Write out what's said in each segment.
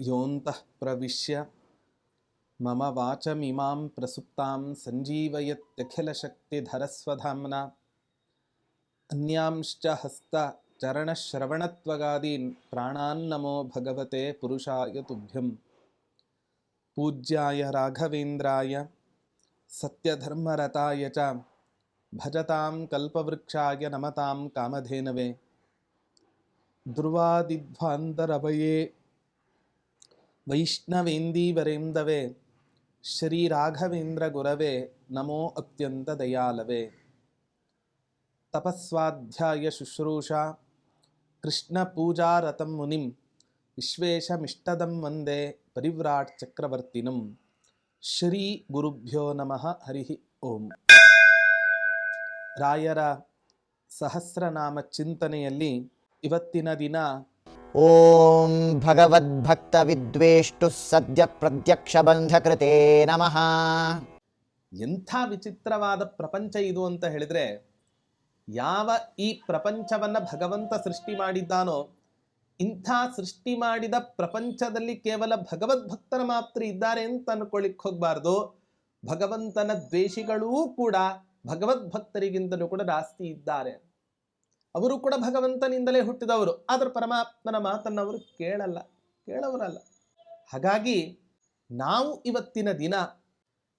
ಯೋಂತಃ ಪ್ರವಿಶ್ಯ ಮಮ ವಾಚಮಿಮಾಂ ಪ್ರಸುಪ್ತಾಂ ಸಂಜೀವಯತ್ಯಖಿಲಶಕ್ತಿಧರಸ್ವಧಾಮ್ನ ಅನ್ಯಾಂಶ್ಚ ಹಸ್ತಚರಣಶ್ರವಣತ್ವಗಾದೀನ್ ಪ್ರಾಣಾನ್ನಮೋ ಭಗವತೆ ಪುರುಷಾಯ ತುಭ್ಯಂ. ಪೂಜ್ಯಾಯ ರಾಘವೇಂದ್ರಾಯ ಸತ್ಯಧರ್ಮರತಾಯ ಚ ಭಜತಾಂ ಕಲ್ಪವೃಕ್ಷಾಯ ನಮತಾಂ ಕಾಮಧೇನವೇ. ಧ್ರುವಾದಿಧ್ವಾಂತರವಯೇ ವೈಷ್ಣವೇಂದೀವರೇಂದವೇ ಶ್ರೀರಾಘವೇಂದ್ರ ಗುರವೇ ನಮೋ ಅತ್ಯಂತ ದಯಾಲವೇ. ತಪಸ್ವಾಧ್ಯಾಯ ಶುಶ್ರೂಷಾ ಕೃಷ್ಣ ಪೂಜಾರತಂ ಮುನಿಂ ವಿಶ್ವೇಶಮಿಷ್ಟದಂ ವಂದೇ ಪರಿವ್ರಾಟ್ ಚಕ್ರವರ್ತಿನಂ. ಶ್ರೀ ಗುರುಭ್ಯೋ ನಮಃ. ಹರಿ ಓಂ. ರಾಯರ ಸಹಸ್ರನಾಮ ಚಿಂತನೆಯಲ್ಲಿ ಇವತ್ತಿನ ದಿನ ಓಂ ಭಗವದ್ಭಕ್ತ ವಿದ್ವೇಷ್ಟು ಸದ್ಯ ಪ್ರತ್ಯಕ್ಷ ಬಂಧಕೃತೆ ನಮಃ. ಎಂಥ ವಿಚಿತ್ರವಾದ ಪ್ರಪಂಚ ಇದು ಅಂತ ಹೇಳಿದ್ರೆ, ಯಾವ ಈ ಪ್ರಪಂಚವನ್ನ ಭಗವಂತ ಸೃಷ್ಟಿ ಮಾಡಿದ್ದಾನೋ ಇಂಥ ಸೃಷ್ಟಿ ಮಾಡಿದ ಪ್ರಪಂಚದಲ್ಲಿ ಕೇವಲ ಭಗವದ್ಭಕ್ತರ ಮಾತ್ರ ಇದ್ದಾರೆ ಅಂತ ಅನ್ಕೊಳ್ಳಿಕ್ಕೆ ಹೋಗ್ಬಾರ್ದು. ಭಗವಂತನ ದ್ವೇಷಿಗಳೂ ಕೂಡ ಭಗವದ್ಭಕ್ತರಿಗಿಂತಲೂ ಕೂಡ ಜಾಸ್ತಿ ಇದ್ದಾರೆ. ಅವರು ಕೂಡ ಭಗವಂತನಿಂದಲೇ ಹುಟ್ಟಿದವರು, ಆದರೆ ಪರಮಾತ್ಮನ ಮಾತನ್ನು ಅವರು ಕೇಳವರಲ್ಲ. ಹಾಗಾಗಿ ನಾವು ಇವತ್ತಿನ ದಿನ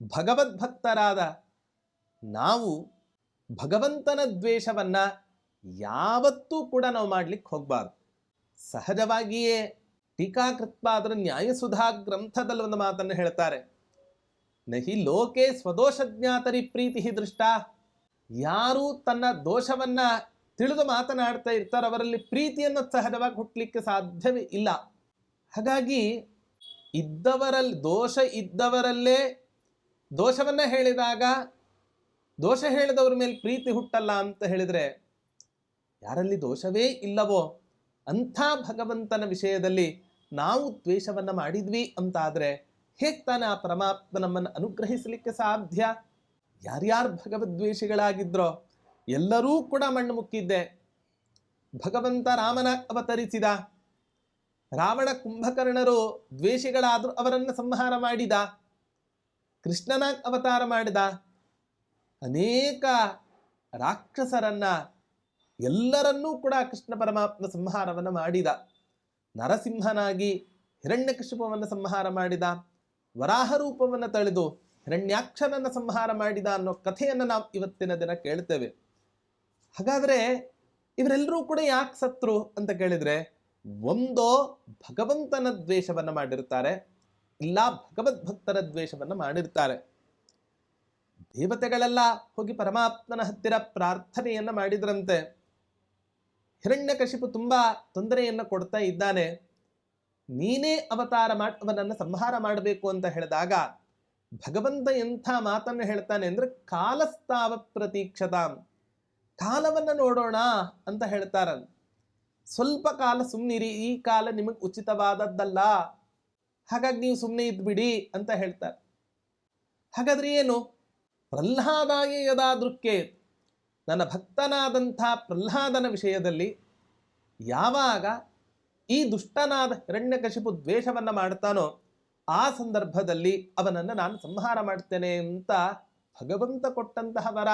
ಭಗವದ್ಭಕ್ತರಾದ ನಾವು ಭಗವಂತನ ದ್ವೇಷವನ್ನ ಯಾವತ್ತೂ ಕೂಡ ನಾವು ಮಾಡ್ಲಿಕ್ಕೆ ಹೋಗ್ಬಾರ್ದು. ಸಹಜವಾಗಿಯೇ ಟೀಕಾಕೃತ್ಪಾದರ ನ್ಯಾಯಸುಧಾ ಗ್ರಂಥದಲ್ಲಿ ಒಂದು ಮಾತನ್ನು ಹೇಳ್ತಾರೆ, ನಹಿ ಲೋಕೆ ಸ್ವದೋಷ ಜ್ಞಾತರಿ ಪ್ರೀತಿ ದೃಷ್ಟ. ಯಾರು ತನ್ನ ದೋಷವನ್ನ ತಿಳಿದು ಮಾತನಾಡ್ತಾ ಇರ್ತಾರೆ ಅವರಲ್ಲಿ ಪ್ರೀತಿಯನ್ನು ಸಹಜವಾಗಿ ಹುಟ್ಟಲಿಕ್ಕೆ ಸಾಧ್ಯವೇ ಇಲ್ಲ. ಹಾಗಾಗಿ ದೋಷ ಇದ್ದವರಲ್ಲೇ ದೋಷವನ್ನ ಹೇಳಿದಾಗ ದೋಷ ಹೇಳಿದವರ ಮೇಲೆ ಪ್ರೀತಿ ಹುಟ್ಟಲ್ಲ ಅಂತ ಹೇಳಿದ್ರೆ, ಯಾರಲ್ಲಿ ದೋಷವೇ ಇಲ್ಲವೋ ಅಂಥ ಭಗವಂತನ ವಿಷಯದಲ್ಲಿ ನಾವು ದ್ವೇಷವನ್ನ ಮಾಡಿದ್ವಿ ಅಂತ ಆದ್ರೆ ಹೇಗೆ ತಾನೇ ಆ ಪರಮಾತ್ಮ ನಮ್ಮನ್ನು ಅನುಗ್ರಹಿಸಲಿಕ್ಕೆ ಸಾಧ್ಯ? ಯಾರ್ಯಾರು ಭಗವದ್ವೇಷಿಗಳಾಗಿದ್ರೋ ಎಲ್ಲರೂ ಕೂಡ ಮಣ್ಣು ಮುಕ್ಕಿದ್ದೆ. ಭಗವಂತ ರಾಮನ ಅವತರಿಸಿದ, ರಾವಣ ಕುಂಭಕರ್ಣರು ದ್ವೇಷಿಗಳಾದರೂ ಅವರನ್ನು ಸಂಹಾರ ಮಾಡಿದ. ಕೃಷ್ಣನ ಅವತಾರ ಮಾಡಿದ, ಅನೇಕ ರಾಕ್ಷಸರನ್ನ ಎಲ್ಲರನ್ನೂ ಕೂಡ ಕೃಷ್ಣ ಪರಮಾತ್ಮ ಸಂಹಾರವನ್ನು ಮಾಡಿದ. ನರಸಿಂಹನಾಗಿ ಹಿರಣ್ಯಕಶಿಪುವನ್ನು ಸಂಹಾರ ಮಾಡಿದ, ವರಾಹ ರೂಪವನ್ನು ತಳೆದು ಹಿರಣ್ಯಾಕ್ಷನನ್ನು ಸಂಹಾರ ಮಾಡಿದ ಅನ್ನೋ ಕಥೆಯನ್ನು ನಾವು ಇವತ್ತಿನ ದಿನ ಕೇಳ್ತೇವೆ. ಹಾಗಾದ್ರೆ ಇವರೆಲ್ಲರೂ ಕೂಡ ಯಾಕೆ ಸತ್ರು ಅಂತ ಕೇಳಿದ್ರೆ, ಒಂದೋ ಭಗವಂತನ ದ್ವೇಷವನ್ನ ಮಾಡಿರ್ತಾರೆ, ಇಲ್ಲ ಭಗವದ್ಭಕ್ತರ ದ್ವೇಷವನ್ನ ಮಾಡಿರ್ತಾರೆ. ದೇವತೆಗಳೆಲ್ಲ ಹೋಗಿ ಪರಮಾತ್ಮನ ಹತ್ತಿರ ಪ್ರಾರ್ಥನೆಯನ್ನ ಮಾಡಿದ್ರಂತೆ, ಹಿರಣ್ಯಕಶಿಪು ತುಂಬಾ ತೊಂದರೆಯನ್ನು ಕೊಡ್ತಾ ಇದ್ದಾನೆ, ನೀನೇ ಅವತಾರ ಮಾಡಿ ಅವನನ್ನು ಸಂಹಾರ ಮಾಡಬೇಕು ಅಂತ ಹೇಳಿದಾಗ ಭಗವಂತ ಎಂಥ ಮಾತನ್ನು ಹೇಳ್ತಾನೆ ಅಂದ್ರೆ, ಕಾಲಸ್ತಾವ ಪ್ರತೀಕ್ಷತಾಂ, ಕಾಲವನ್ನ ನೋಡೋಣ ಅಂತ ಹೇಳ್ತಾರ. ಸ್ವಲ್ಪ ಕಾಲ ಸುಮ್ಮನಿರಿ, ಈ ಕಾಲ ನಿಮಗೆ ಉಚಿತವಾದದ್ದಲ್ಲ, ಹಾಗಾಗಿ ನೀವು ಸುಮ್ಮನೆ ಇದ್ಬಿಡಿ ಅಂತ ಹೇಳ್ತಾರೆ. ಹಾಗಾದ್ರೆ ಏನು? ಪ್ರಹ್ಲಾದಾಯ ಯದಾ ದೃಕ್ಕೆ, ನನ್ನ ಭಕ್ತನಾದಂಥ ಪ್ರಹ್ಲಾದನ ವಿಷಯದಲ್ಲಿ ಯಾವಾಗ ಈ ದುಷ್ಟನಾದ ಹಿರಣ್ಯಕಶಿಪು ದ್ವೇಷವನ್ನ ಮಾಡ್ತಾನೋ ಆ ಸಂದರ್ಭದಲ್ಲಿ ಅವನನ್ನು ನಾನು ಸಂಹಾರ ಮಾಡ್ತೇನೆ ಅಂತ ಭಗವಂತ ಕೊಟ್ಟಂತಹ ವರ.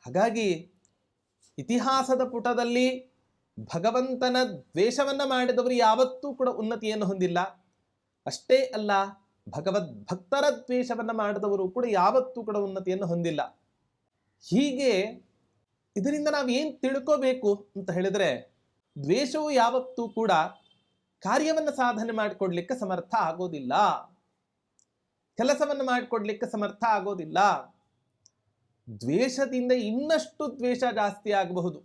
ಹಾಗಾಗಿ ಇತಿಹಾಸದ ಪುಟದಲ್ಲಿ ಭಗವಂತನ ದ್ವೇಷವನ್ನ ಮಾಡಿದವರು ಯಾವತ್ತೂ ಕೂಡ ಉನ್ನತಿಯನ್ನು ಹೊಂದಿಲ್ಲ. ಅಷ್ಟೇ ಅಲ್ಲ, ಭಗವದ್ಭಕ್ತರ ದ್ವೇಷವನ್ನ ಮಾಡಿದವರು ಕೂಡ ಯಾವತ್ತೂ ಕೂಡ ಉನ್ನತಿಯನ್ನು ಹೊಂದಿಲ್ಲ. ಹೀಗೆ ಇದರಿಂದ ನಾವು ಏನು ತಿಳ್ಕೋಬೇಕು ಅಂತ ಹೇಳಿದ್ರೆ, ದ್ವೇಷವು ಯಾವತ್ತೂ ಕೂಡ ಕಾರ್ಯವನ್ನು ಸಾಧನೆ ಮಾಡಿಕೊಡ್ಲಿಕ್ಕೆ ಸಮರ್ಥ ಆಗೋದಿಲ್ಲ, ಕೆಲಸವನ್ನು ಮಾಡಿಕೊಡ್ಲಿಕ್ಕೆ ಸಮರ್ಥ ಆಗೋದಿಲ್ಲ. ದ್ವೇಷದಿಂದ ಇನ್ನಷ್ಟು ದ್ವೇಷ ಜಾಸ್ತಿ ಆಗಬಹುದು.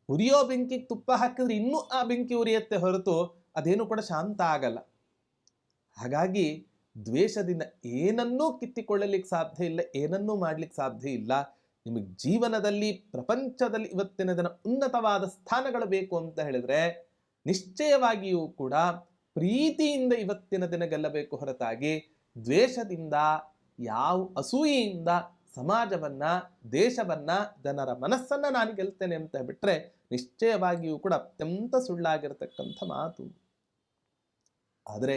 ಉರಿಯೋ ಬೆಂಕಿಗೆ ತುಪ್ಪ ಹಾಕಿದ್ರೆ ಇನ್ನೂ ಆ ಬೆಂಕಿ ಉರಿಯುತ್ತೆ ಹೊರತು ಅದೇನು ಕೂಡ ಶಾಂತ ಆಗಲ್ಲ. ಹಾಗಾಗಿ ದ್ವೇಷದಿಂದ ಏನನ್ನೂ ಕಿತ್ತಿಕೊಳ್ಳಲಿಕ್ಕೆ ಸಾಧ್ಯ ಇಲ್ಲ, ಏನನ್ನೂ ಮಾಡ್ಲಿಕ್ಕೆ ಸಾಧ್ಯ ಇಲ್ಲ. ನಿಮಗೆ ಜೀವನದಲ್ಲಿ ಪ್ರಪಂಚದಲ್ಲಿ ಇವತ್ತಿನ ದಿನ ಉನ್ನತವಾದ ಸ್ಥಾನಗಳು ಬೇಕು ಅಂತ ಹೇಳಿದ್ರೆ ನಿಶ್ಚಯವಾಗಿಯೂ ಕೂಡ ಪ್ರೀತಿಯಿಂದ ಇವತ್ತಿನ ದಿನ ಗೆಲ್ಲಬೇಕು ಹೊರತಾಗಿ ದ್ವೇಷದಿಂದ, ಯಾವ ಅಸೂಯೆಯಿಂದ ಸಮಾಜವನ್ನ, ದೇಶವನ್ನ, ಜನರ ಮನಸ್ಸನ್ನ ನಾನು ಗೆಲ್ತೇನೆ ಅಂತ ಬಿಟ್ರೆ ನಿಶ್ಚಯವಾಗಿಯೂ ಕೂಡ ಅತ್ಯಂತ ಸುಳ್ಳಾಗಿರ್ತಕ್ಕಂಥ ಮಾತು. ಆದರೆ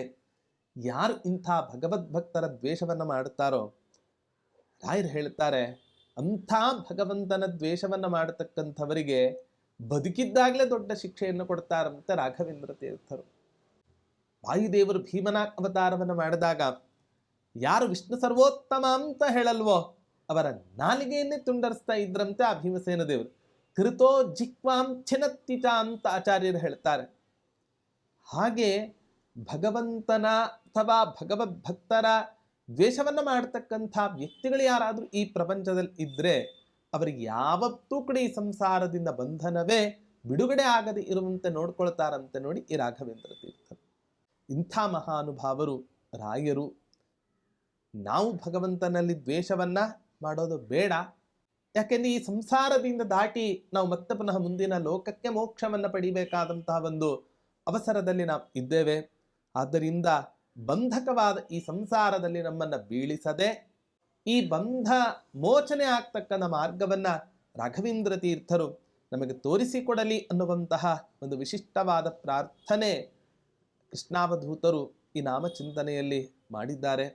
ಯಾರು ಇಂಥ ಭಗವದ್ಭಕ್ತರ ದ್ವೇಷವನ್ನು ಮಾಡುತ್ತಾರೋ ರಾಯರು ಹೇಳ್ತಾರೆ, ಅಂಥ ಭಗವಂತನ ದ್ವೇಷವನ್ನು ಮಾಡತಕ್ಕಂಥವರಿಗೆ ಬದುಕಿದ್ದಾಗಲೇ ದೊಡ್ಡ ಶಿಕ್ಷೆಯನ್ನು ಕೊಡ್ತಾರಂತೆ ರಾಘವೇಂದ್ರ ತೀರ್ಥರು. ವಾಯುದೇವರು ಭೀಮನ ಅವತಾರವನ್ನು ಮಾಡಿದಾಗ ಯಾರು ವಿಷ್ಣು ಸರ್ವೋತ್ತಮ ಅಂತ ಹೇಳಲ್ವೋ ಅವರ ನಾಲಿಗೆಯನ್ನೇ ತುಂಡರಿಸ್ತಾ ಇದ್ರಂತೆ ಆ ಭೀಮಸೇನ ದೇವರು. ಕೃತೋ ಜಿಕ್ವಾಂ ಛಿನತ್ತಿಚ ಅಂತ ಆಚಾರ್ಯರು ಹೇಳ್ತಾರೆ. ಹಾಗೆ ಭಗವಂತನ ಅಥವಾ ಭಗವದ್ಭಕ್ತರ ದ್ವೇಷವನ್ನು ಮಾಡತಕ್ಕಂಥ ವ್ಯಕ್ತಿಗಳು ಯಾರಾದರೂ ಈ ಪ್ರಪಂಚದಲ್ಲಿ ಇದ್ದರೆ ಅವರಿಗೆ ಯಾವತ್ತೂ ಕೂಡ ಈ ಸಂಸಾರದಿಂದ ಬಂಧನವೇ ಬಿಡುಗಡೆ ಆಗದೆ ಇರುವಂತೆ ನೋಡ್ಕೊಳ್ತಾರಂತೆ ನೋಡಿ ಈ ರಾಘವೇಂದ್ರ ತೀರ್ಥರು. ಇಂಥ ಮಹಾನುಭಾವರು ರಾಯರು. ನಾವು ಭಗವಂತನಲ್ಲಿ ದ್ವೇಷವನ್ನ ಮಾಡೋದು ಬೇಡ. ಯಾಕೆಂದ್ರೆ ಈ ಸಂಸಾರದಿಂದ ದಾಟಿ ನಾವು ಮತ್ತೆ ಪುನಃ ಮುಂದಿನ ಲೋಕಕ್ಕೆ ಮೋಕ್ಷವನ್ನು ಪಡಿಬೇಕಾದಂತಹ ಒಂದು ಅವಸರದಲ್ಲಿ ನಾವು ಇದ್ದೇವೆ. ಆದ್ದರಿಂದ ಬಂಧಕವಾದ ಈ ಸಂಸಾರದಲ್ಲಿ ನಮ್ಮನ್ನು ಬೀಳಿಸದೆ ಈ ಬಂಧ ಮೋಚನೆ ಆಗ್ತಕ್ಕಂಥ ಮಾರ್ಗವನ್ನ ರಾಘವೇಂದ್ರ ತೀರ್ಥರು ನಮಗೆ ತೋರಿಸಿಕೊಡಲಿ ಅನ್ನುವಂತಹ ಒಂದು ವಿಶಿಷ್ಟವಾದ ಪ್ರಾರ್ಥನೆ ಕೃಷ್ಣಾವಧೂತರು ಈ ನಾಮಚಿಂತನೆಯಲ್ಲಿ ಮಾಡಿದ್ದಾರೆ.